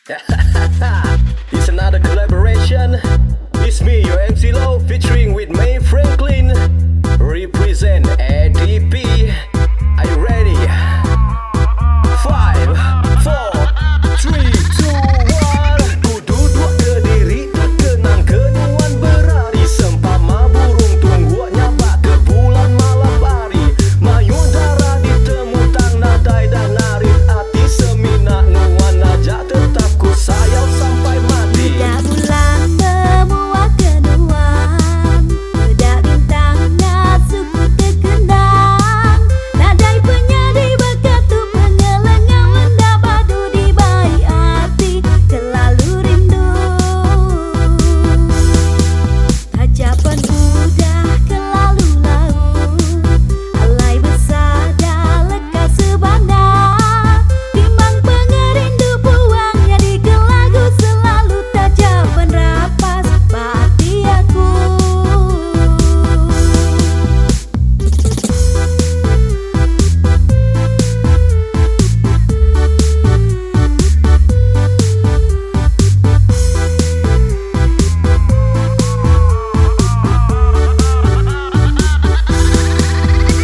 It's another collaboration. It's me, your MC Low, featuring with May Franklin. Represent ADP. Are you ready? 5, 4, 3, 2, 1. Ku duduk berdiri, terkenang kenuan berari. Sempama burung tunggu nyapa ke bulan malam hari. Mayung darah ditemu tang nadai dan narit hati. Semina nuan aja tetap ku sayang sampai mati. Udah bulan semua kenuan, udah bintangnya suku terkenang. Nadai penyedih berkatu pengelengang rendah padu di baik hati selalu rindu. Tajapan udah kelalu laut, alai besada lekas sebana. Timbang pengerindu buangnya di lagu selalu tajapan rapas hati aku.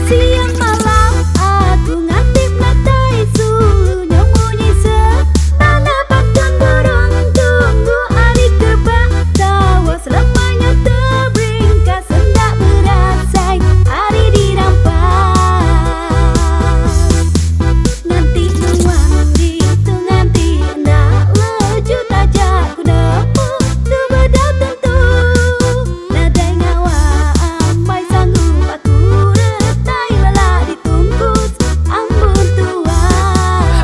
Siang malam aku ngantip natai sulunya bunyi sebana patun burung tunggu adik terbang tawas lemahnya terbringkas hendak berasai hari dirampas. Nanti nuang itu nganti hendak leju tajak ku nemu tu bedah tentu nadai ngawang mai sanggup aku retai lelah ditungkus ampun Tuhan.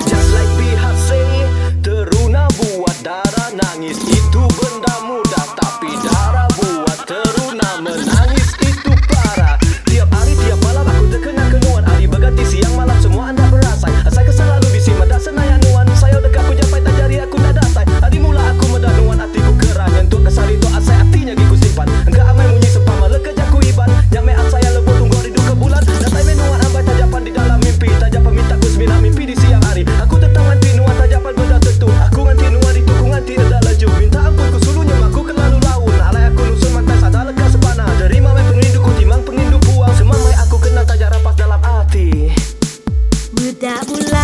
Just like pihak say, teruna buat darah nangis itu benda mudah, tapi darah buat teruna menangis itu parah. Tiap hari tiap malam aku terkenang kenuan, hari berganti siang malam semua anda berasai. Saya selalu bisi medak senayan nuan, saya dekat ku jampai tak jari aku nak datai. Hari mula aku medak nuan hatiku kerang, nyentuh kesari tu asai hatinya giku simpan. Enggak amai munyi sepama lekejak ku iban, nyame saya lebur tunggu rindu ke bulan. Datai menuan ambai tajapan di dalam mimpi, tajapan minta ku semina mimpi di siang hari. Aku tetap nganti nuan tajapan benda tentu, aku nganti nuan itu ku nganti edak laju. Minta ampun ku sulunya aku kelalu laun, alai aku nusun mantai sada lekas sepana. Derima mai pengindu ku timang pengindu buang, semamai aku kena tajak rapas dalam hati. Budak bulan